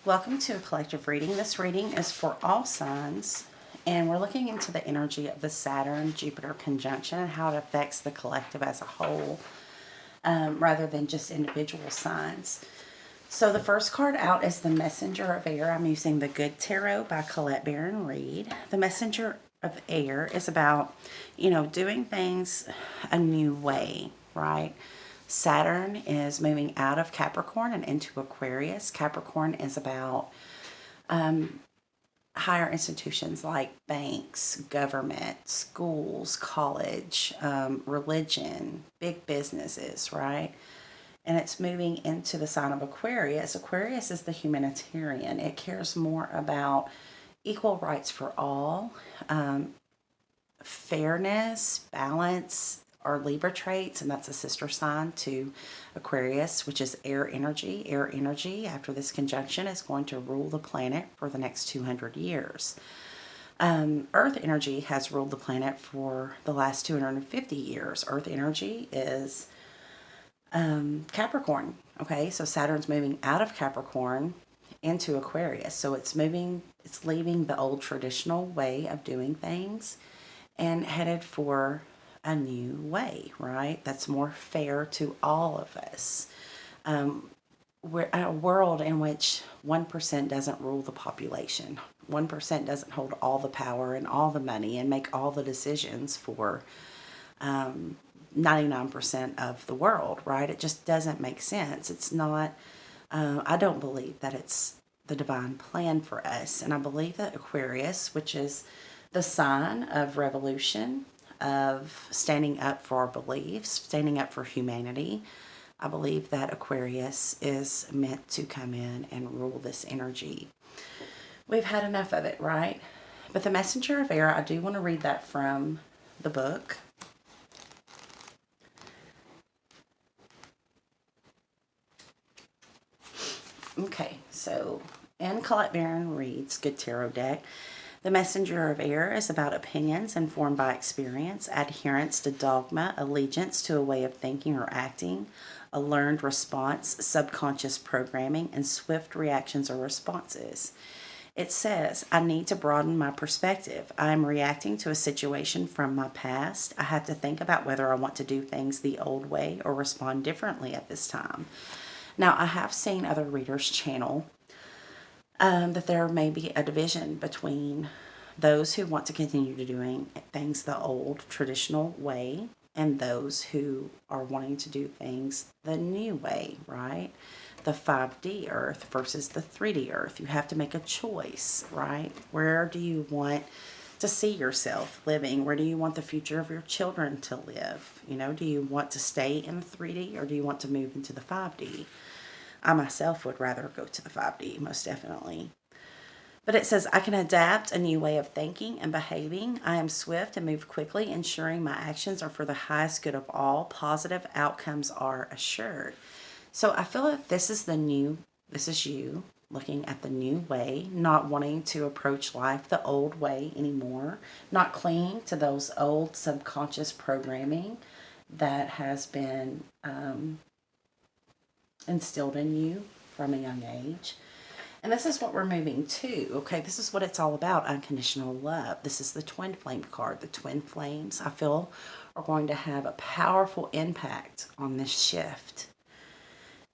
Welcome to a collective reading. This reading is for all signs, and we're looking into the energy of the Saturn-Jupiter conjunction and how it affects the collective as a whole, rather than just individual signs. So the first card out is the Messenger of Air. I'm using the Good Tarot by Colette Baron Reed. The Messenger of Air is about, doing things a new way, right? Saturn is moving out of Capricorn and into Aquarius. Capricorn is about higher institutions like banks, government, schools, college, religion, big businesses, right? And it's moving into the sign of Aquarius. Aquarius is the humanitarian. It cares more about equal rights for all, fairness, balance, are Libra traits, and that's a sister sign to Aquarius, which is air energy. Air energy, after this conjunction, is going to rule the planet for the next 200 years. Earth energy has ruled the planet for the last 250 years. Earth energy is Capricorn. Okay, so Saturn's moving out of Capricorn into Aquarius. So it's leaving the old traditional way of doing things and headed for a new way, right? That's more fair to all of us. We're in a world in which 1% doesn't rule the population. 1% doesn't hold all the power and all the money and make all the decisions for 99% of the world, right? It just doesn't make sense. It's not, I don't believe that it's the divine plan for us. And I believe that Aquarius, which is the sign of revolution, of standing up for our beliefs, standing up for humanity, I believe that Aquarius is meant to come in and rule this energy. We've had enough of it, right? But the Messenger of Air, I do want to read that from the book. Okay, so in Colette Baron Reed's Good Tarot deck, the Messenger of Air is about opinions informed by experience, adherence to dogma, allegiance to a way of thinking or acting, a learned response, subconscious programming, and swift reactions or responses. It says, I need to broaden my perspective. I am reacting to a situation from my past. I have to think about whether I want to do things the old way or respond differently at this time. Now, I have seen other readers channel that there may be a division between those who want to continue to doing things the old traditional way and those who are wanting to do things the new way, right? The 5D earth versus the 3D earth. You have to make a choice, right? Where do you want to see yourself living? Where do you want the future of your children to live? Do you want to stay in the 3D or do you want to move into the 5D? I myself would rather go to the 5D, most definitely. But it says, I can adapt a new way of thinking and behaving. I am swift and move quickly, ensuring my actions are for the highest good of all. Positive outcomes are assured. So I feel like this is you looking at the new way, not wanting to approach life the old way anymore, not clinging to those old subconscious programming that has been instilled in you from a young age. And this is what we're moving to, okay? This is what it's all about, unconditional love. This is the twin flame card. The twin flames, I feel, are going to have a powerful impact on this shift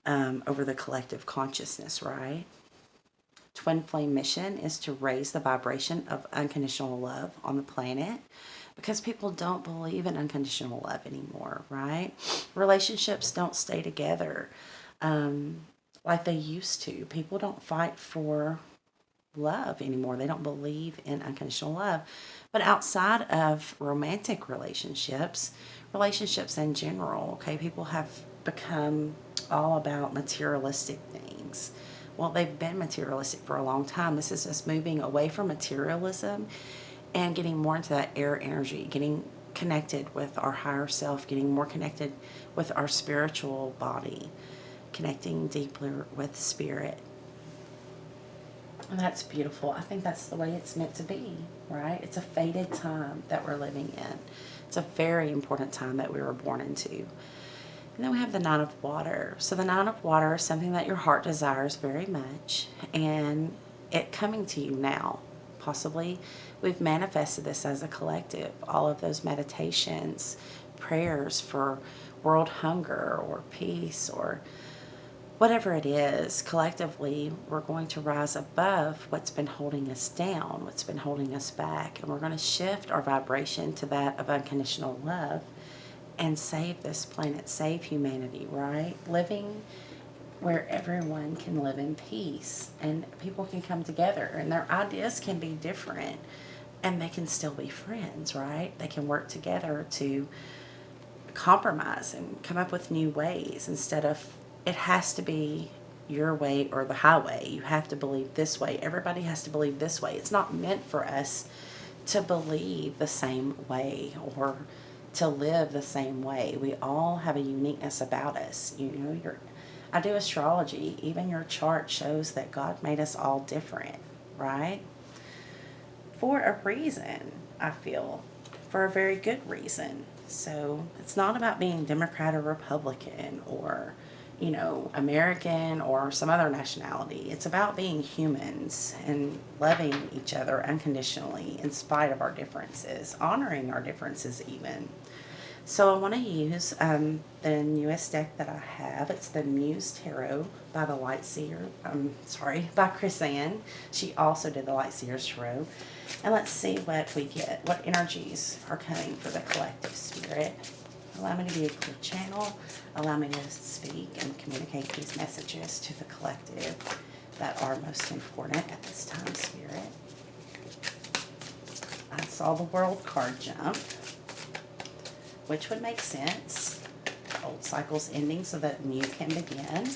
over the collective consciousness, right? Twin flame mission is to raise the vibration of unconditional love on the planet because people don't believe in unconditional love anymore, right? Relationships don't stay together like they used to. People don't fight for love anymore. They don't believe in unconditional love. But outside of romantic relationships in general, okay, people have become all about materialistic things. Well, they've been materialistic for a long time. This is just moving away from materialism and getting more into that air energy, getting connected with our higher self, getting more connected with our spiritual body, connecting deeply with spirit. And that's beautiful. I think that's the way it's meant to be, right? It's a fated time that we're living in. It's a very important time that we were born into. And then we have the Nine of Water. So the Nine of Water is something that your heart desires very much, and it coming to you now. Possibly we've manifested this as a collective. All of those meditations, prayers for world hunger or peace or whatever it is, collectively, we're going to rise above what's been holding us down, what's been holding us back, and we're going to shift our vibration to that of unconditional love and save this planet, save humanity, right? Living where everyone can live in peace and people can come together and their ideas can be different and they can still be friends, right? They can work together to compromise and come up with new ways instead of it has to be your way or the highway. You have to believe this way. Everybody has to believe this way. It's not meant for us to believe the same way or to live the same way. We all have a uniqueness about us. You know, I do astrology. Even your chart shows that God made us all different, right? For a reason, I feel. For a very good reason. So it's not about being Democrat or Republican or, you know, American or some other nationality. It's about being humans and loving each other unconditionally in spite of our differences, honoring our differences even. So I want to use the newest deck that I have. It's the Muse Tarot by the Lightseer. By Chris Ann. She also did the Lightseer's Tarot. And let's see what we get. What energies are coming for the collective spirit. Allow me to be a clear channel. Allow me to speak and communicate these messages to the collective that are most important at this time, spirit. I saw the World card jump, which would make sense. Old cycles ending so that new can begin.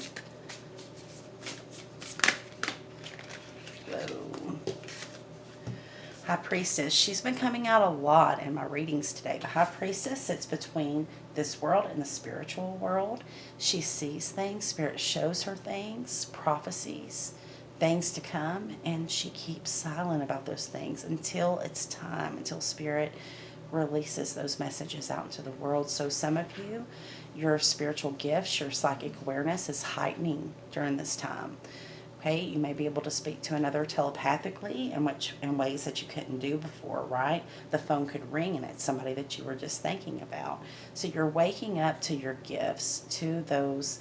Whoa. High Priestess. She's been coming out a lot in my readings today. The High Priestess sits between this world and the spiritual world. She sees things. Spirit shows her things, prophecies, things to come, and she keeps silent about those things until it's time, until Spirit releases those messages out into the world. So some of you, your spiritual gifts, your psychic awareness is heightening during this time. Okay, you may be able to speak to another telepathically in ways that you couldn't do before, right? The phone could ring and it's somebody that you were just thinking about. So you're waking up to your gifts, to those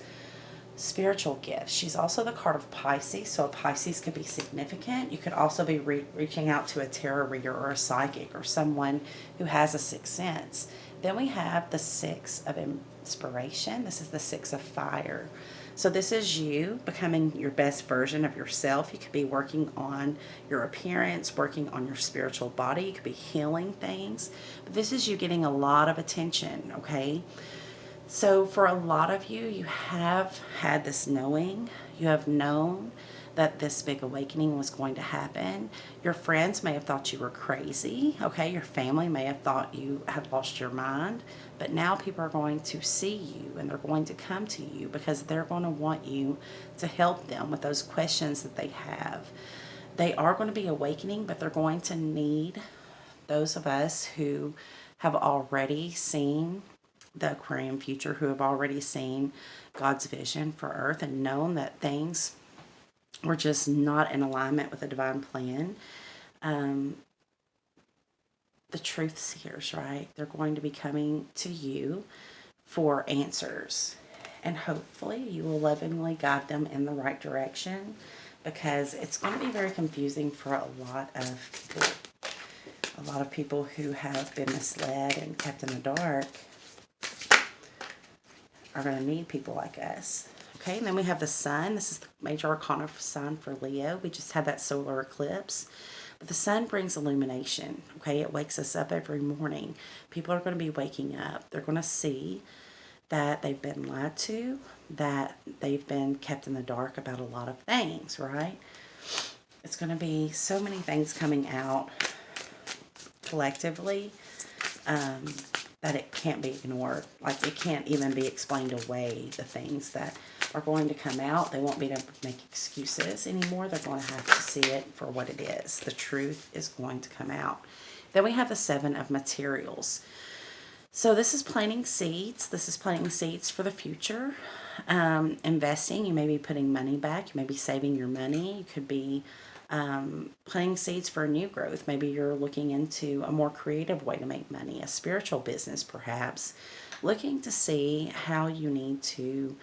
spiritual gifts. She's also the card of Pisces, so a Pisces could be significant. You could also be reaching out to a tarot reader or a psychic or someone who has a sixth sense. Then we have the Six of Inspiration. This is the Six of Fire. So this is you becoming your best version of yourself. You could be working on your appearance, working on your spiritual body. You could be healing things. But this is you getting a lot of attention, okay? So for a lot of you, you have had this knowing. You have known that this big awakening was going to happen. Your friends may have thought you were crazy, okay? Your family may have thought you had lost your mind. But now people are going to see you and they're going to come to you because they're going to want you to help them with those questions that they have. They are going to be awakening, but they're going to need those of us who have already seen the Aquarian future, who have already seen God's vision for Earth and known that things were just not in alignment with the divine plan. The truth seers, right? They're going to be coming to you for answers. And hopefully you will lovingly guide them in the right direction because it's going to be very confusing for a lot of people. A lot of people who have been misled and kept in the dark are going to need people like us. Okay, and then we have the sun. This is the major arcana sign for Leo. We just had that solar eclipse. But the sun brings illumination. Okay, it wakes us up every morning. People are going to be waking up. They're going to see that they've been lied to, that they've been kept in the dark about a lot of things, right? It's going to be so many things coming out collectively that it can't be ignored. Like, it can't even be explained away, the things that are going to come out. They won't be able to make excuses anymore. They're going to have to see it for what it is. The truth is going to come out. Then we have the Seven of Materials. So this is planting seeds. This is planting seeds for the future. Investing, you may be putting money back. You may be saving your money. You could be planting seeds for a new growth. Maybe you're looking into a more creative way to make money, a spiritual business perhaps, looking to see how you need to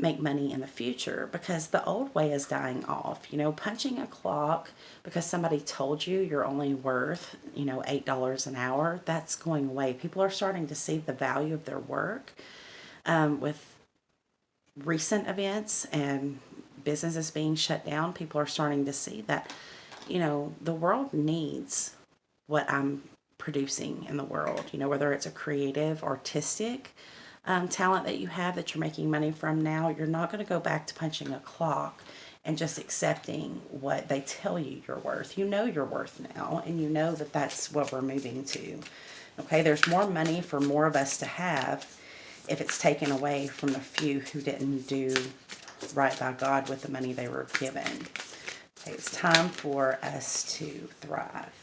make money in the future, because the old way is dying off. Punching a clock because somebody told you you're only worth, $8 an hour, that's going away. People are starting to see the value of their work with recent events and businesses being shut down. People are starting to see that, the world needs what I'm producing in the world, whether it's a creative, artistic talent that you have that you're making money from now. You're not going to go back to punching a clock and just accepting what they tell you you're worth. You know your worth now, and you know that that's what we're moving to. Okay, there's more money for more of us to have if it's taken away from the few who didn't do right by God with the money they were given. Okay, it's time for us to thrive.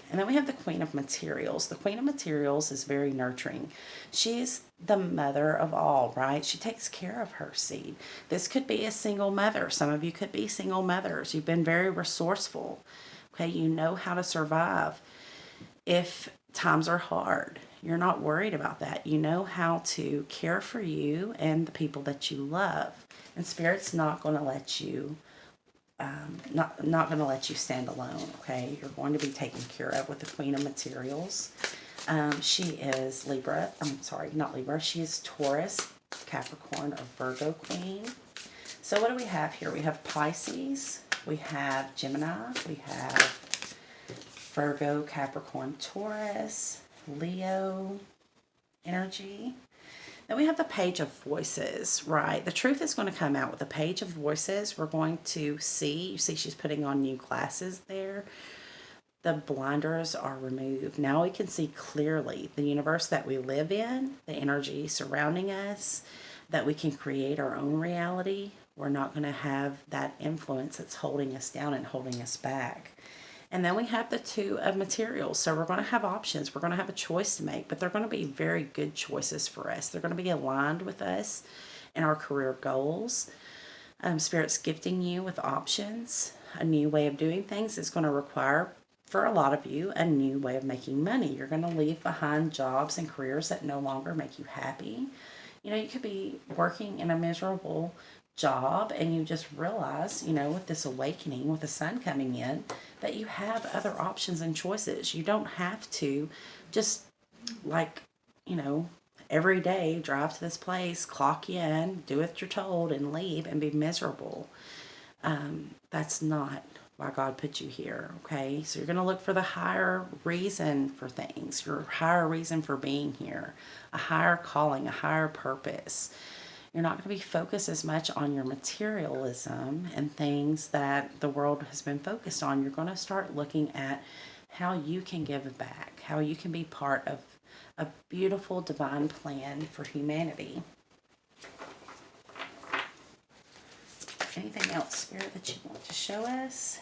And then we have the Queen of Materials. The Queen of Materials is very nurturing. She's the mother of all, right? She takes care of her seed. This could be a single mother. Some of you could be single mothers. You've been very resourceful. Okay, you know how to survive if times are hard. You're not worried about that. You know how to care for you and the people that you love. And Spirit's not going to let you not going to let you stand alone, okay? You're going to be taken care of with the Queen of Materials. She is Libra. I'm sorry, not Libra. She is Taurus, Capricorn, or Virgo Queen. So what do we have here? We have Pisces. We have Gemini. We have Virgo, Capricorn, Taurus, Leo energy. Then we have the Page of Voices, right? The truth is going to come out with the Page of Voices. We're going to see, you see she's putting on new glasses there. The blinders are removed. Now we can see clearly the universe that we live in, the energy surrounding us, that we can create our own reality. We're not going to have that influence that's holding us down and holding us back. And then we have the Two of Materials. So we're going to have options. We're going to have a choice to make, but they're going to be very good choices for us. They're going to be aligned with us and our career goals. Spirit's gifting you with options. A new way of doing things is going to require, for a lot of you, a new way of making money. You're going to leave behind jobs and careers that no longer make you happy. You could be working in a miserable job and you just realize, with this awakening, with the sun coming in, that you have other options and choices. You don't have to just every day drive to this place, clock in, do what you're told, and leave and be miserable. That's not why God put you here, okay? So you're going to look for the higher reason for things, your higher reason for being here, a higher calling, a higher purpose. You're not going to be focused as much on your materialism and things that the world has been focused on. You're going to start looking at how you can give back, how you can be part of a beautiful divine plan for humanity. Anything else, Spirit, that you want to show us?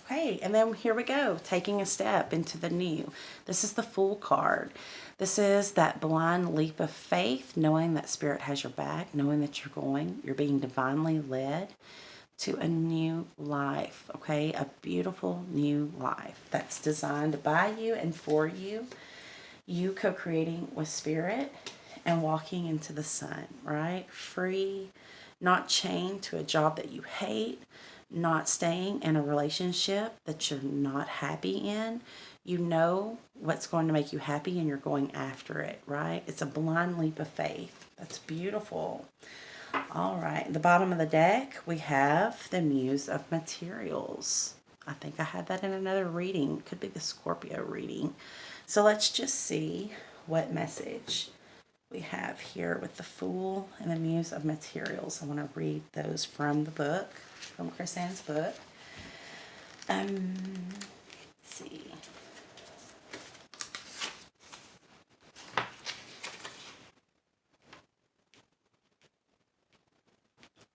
Okay, and then here we go, taking a step into the new. This is the Fool card. This is that blind leap of faith, knowing that Spirit has your back, knowing that you're being divinely led to a new life, okay? A beautiful new life that's designed by you and for you. You co-creating with Spirit and walking into the sun, right? Free, not chained to a job that you hate, not staying in a relationship that you're not happy in. You know what's going to make you happy and you're going after it, right? It's a blind leap of faith. That's beautiful. All right, at the bottom of the deck, we have the Muse of Materials. I think I had that in another reading. Could be the Scorpio reading. So let's just see what message we have here with the Fool and the Muse of Materials. I want to read those from the book, from Chris Ann's book. Let's see.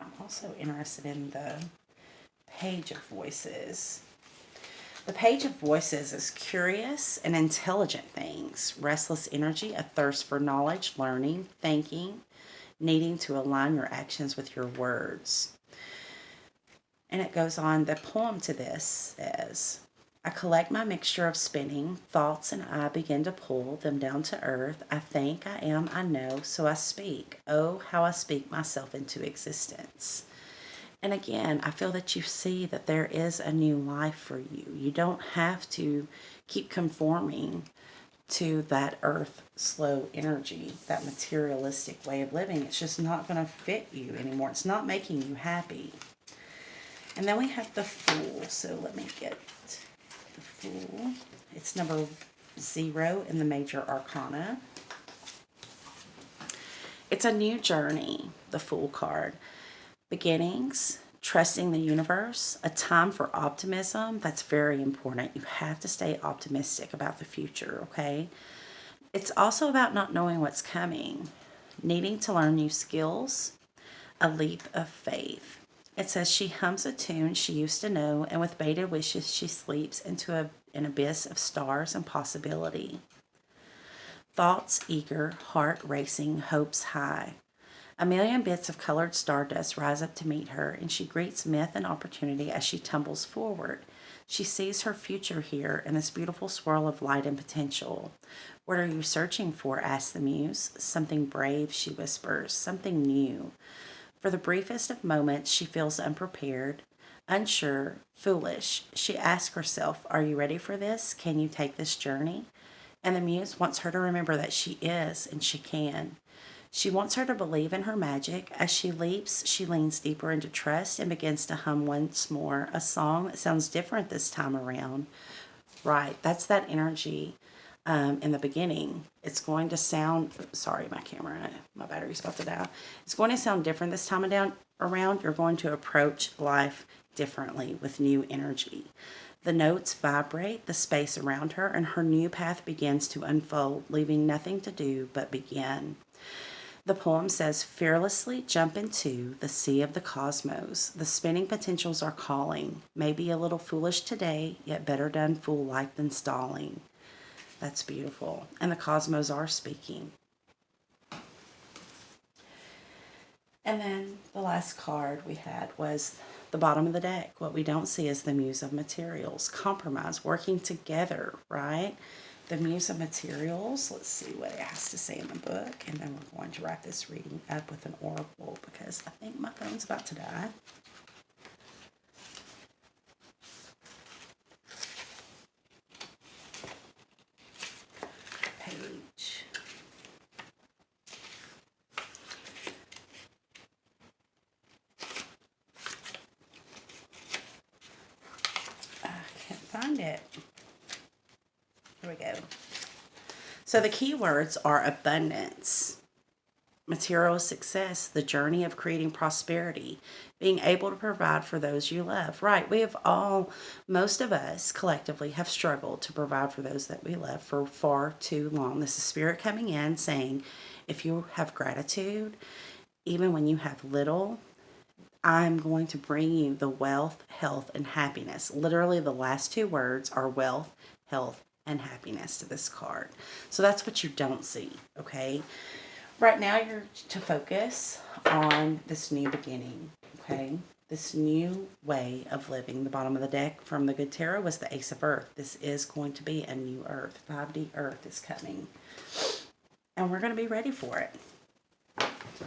I'm also interested in the Page of Voices. The Page of Voices is curious and intelligent things, restless energy, a thirst for knowledge, learning, thinking, needing to align your actions with your words. And it goes on, the poem to this says, I collect my mixture of spinning, thoughts and I begin to pull them down to earth. I think, I am, I know, so I speak. Oh, how I speak myself into existence. And again, I feel that you see that there is a new life for you. You don't have to keep conforming to that earth slow energy, that materialistic way of living. It's just not going to fit you anymore. It's not making you happy. And then we have the Fool. So let me get the Fool. It's number 0 in the major arcana. It's a new journey, the Fool card. Beginnings, trusting the universe, a time for optimism. That's very important. You have to stay optimistic about the future, okay? It's also about not knowing what's coming, needing to learn new skills, a leap of faith. It says she hums a tune she used to know, and with bated wishes she sleeps into an abyss of stars and possibility. Thoughts eager, heart racing, hopes high. A million bits of colored stardust rise up to meet her, and she greets myth and opportunity as she tumbles forward. She sees her future here in this beautiful swirl of light and potential. What are you searching for? Asks the muse. Something brave, she whispers, something new. For the briefest of moments, she feels unprepared, unsure, foolish. She asks herself, are you ready for this? Can you take this journey? And the muse wants her to remember that she is and she can. She wants her to believe in her magic. As she leaps, she leans deeper into trust and begins to hum once more, a song that sounds different this time around. Right, that's that energy in the beginning. It's going to sound, sorry, my battery's about to die. It's going to sound different this time around. You're going to approach life differently with new energy. The notes vibrate the space around her, and her new path begins to unfold, leaving nothing to do but begin. The poem says, fearlessly jump into the sea of the cosmos. The spinning potentials are calling. Maybe a little foolish today, yet better done fool-like than stalling. That's beautiful. And the cosmos are speaking. And then the last card we had was the bottom of the deck. What we don't see is the Muse of Materials. Compromise, working together, right? The Muse of Materials, let's see what it has to say in the book, and then we're going to wrap this reading up with an oracle because I think my phone's about to die. Page. I can't find it. Here we go. So the key words are abundance, material success, the journey of creating prosperity, being able to provide for those you love. Right, we have most of us collectively have struggled to provide for those that we love for far too long. This is Spirit coming in saying, if you have gratitude, even when you have little, I'm going to bring you the wealth, health, and happiness. Literally the last 2 words are wealth, health, and happiness to this card. So that's what you don't see, okay? Right now you're to focus on this new beginning, okay? This new way of living. The bottom of the deck from the Good Tarot was the Ace of Earth. This is going to be a new Earth. 5D Earth is coming. And we're going to be ready for it.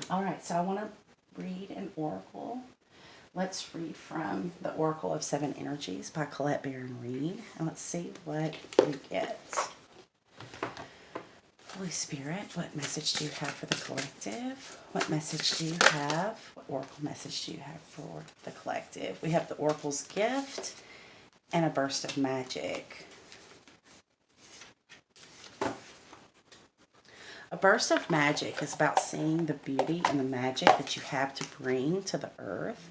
All right, so I want to read an oracle. Let's read from the Oracle of 7 Energies by Colette Baron Reed. And let's see what we get. Holy Spirit, what message do you have for the collective? What message do you have? What oracle message do you have for the collective? We have the Oracle's Gift and a Burst of Magic. A burst of magic is about seeing the beauty and the magic that you have to bring to the earth.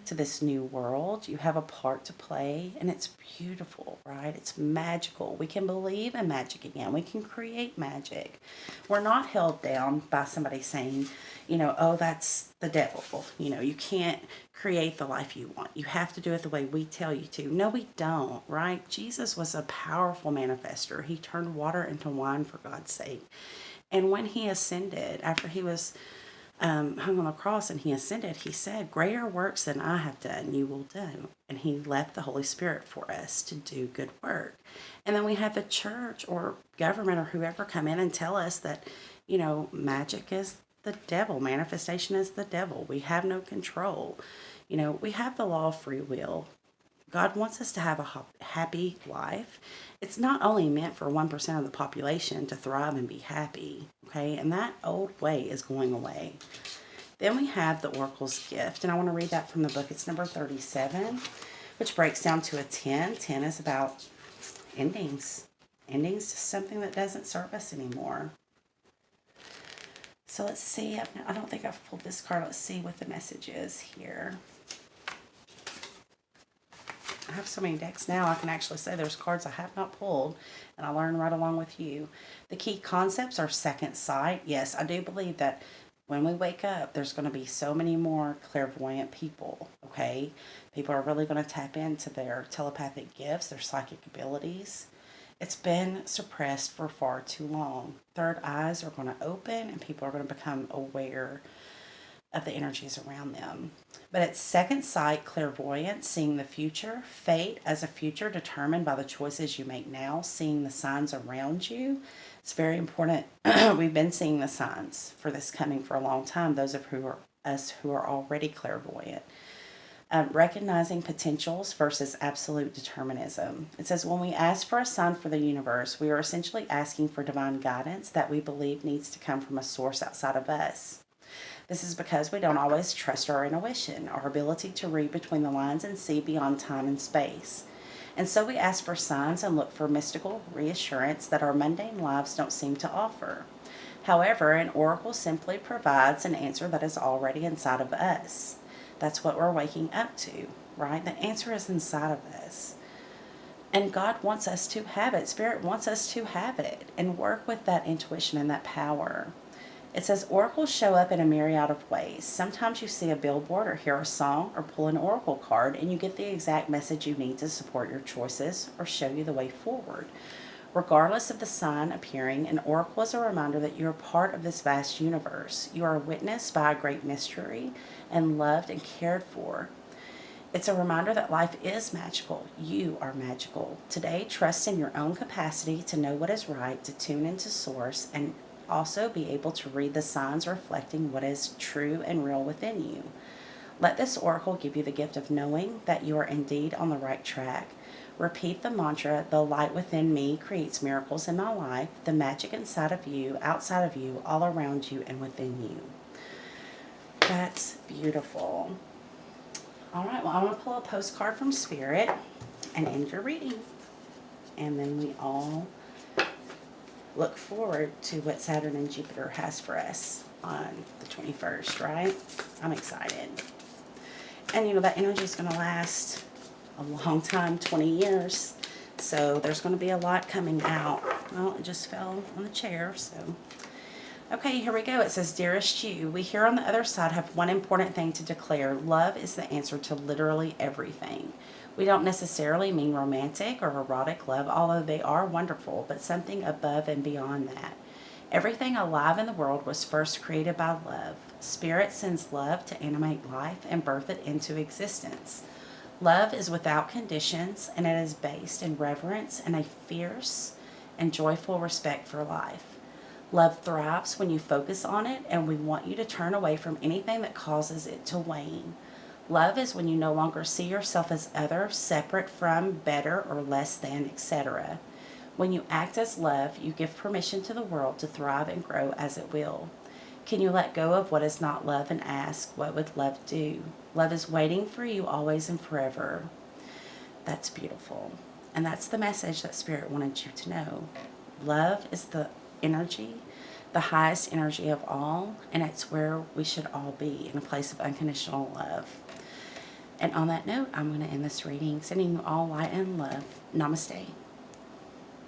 to this new world. You have a part to play, and it's beautiful, right? It's magical. We can believe in magic again. We can create magic. We're not held down by somebody saying, oh, that's the devil. You can't create the life you want. You have to do it the way we tell you to. No, we don't, right? Jesus was a powerful manifester. He turned water into wine, for God's sake. And when he ascended, after he was hung on the cross and he ascended, he said, greater works than I have done, you will do. And he left the Holy Spirit for us to do good work. And then we have the church or government or whoever come in and tell us that, magic is the devil. Manifestation is the devil. We have no control. We have the law of free will. God wants us to have a happy life. It's not only meant for 1% of the population to thrive and be happy, okay? And that old way is going away. Then we have the Oracle's Gift, and I want to read that from the book. It's number 37, which breaks down to a 10. 10 is about endings. Endings to something that doesn't serve us anymore. So let's see. I don't think I've pulled this card. Let's see what the message is here. I have so many decks now, I can actually say there's cards I have not pulled, and I learn right along with you. The key concepts are second sight. Yes, I do believe that when we wake up, there's going to be so many more clairvoyant people, okay? People are really going to tap into their telepathic gifts, their psychic abilities. It's been suppressed for far too long. Third eyes are going to open, and people are going to become aware of the energies around them. But it's second sight, clairvoyance, seeing the future, fate as a future determined by the choices you make now, seeing the signs around you. It's very important. We've been seeing the signs for this coming for a long time, those of us who are already clairvoyant. Recognizing potentials versus absolute determinism. It says, when we ask for a sign for the universe, we are essentially asking for divine guidance that we believe needs to come from a source outside of us. This is because we don't always trust our intuition, our ability to read between the lines and see beyond time and space. And so we ask for signs and look for mystical reassurance that our mundane lives don't seem to offer. However, an oracle simply provides an answer that is already inside of us. That's what we're waking up to, right? The answer is inside of us. And God wants us to have it. Spirit wants us to have it and work with that intuition and that power. It says oracles show up in a myriad of ways. Sometimes you see a billboard or hear a song or pull an oracle card and you get the exact message you need to support your choices or show you the way forward. Regardless of the sign appearing, an oracle is a reminder that you are part of this vast universe. You are witnessed by a great mystery and loved and cared for. It's a reminder that life is magical. You are magical. Today, trust in your own capacity to know what is right, to tune into source, and also be able to read the signs reflecting what is true and real within you. Let this oracle give you the gift of knowing that you are indeed on the right track. Repeat the mantra, the light within me creates miracles in my life, the magic inside of you, outside of you, all around you, and within you. That's beautiful. All right, well, I'm going to pull a postcard from Spirit and end your reading. And then we all look forward to what Saturn and Jupiter has for us on the 21st, right? I'm excited. And that energy is going to last a long time, 20 years. So there's going to be a lot coming out. Well, it just fell on the chair, so. Okay, here we go. It says, Dearest you, we here on the other side have one important thing to declare. Love is the answer to literally everything. We don't necessarily mean romantic or erotic love, although they are wonderful, but something above and beyond that. Everything alive in the world was first created by love. Spirit sends love to animate life and birth it into existence. Love is without conditions, and it is based in reverence and a fierce and joyful respect for life. Love thrives when you focus on it, and we want you to turn away from anything that causes it to wane. Love is when you no longer see yourself as other, separate from, better, or less than, etc. When you act as love, you give permission to the world to thrive and grow as it will. Can you let go of what is not love and ask, what would love do? Love is waiting for you always and forever. That's beautiful. And that's the message that Spirit wanted you to know. Love is the energy, the highest energy of all, and it's where we should all be, in a place of unconditional love. And on that note, I'm going to end this reading, sending you all light and love. Namaste.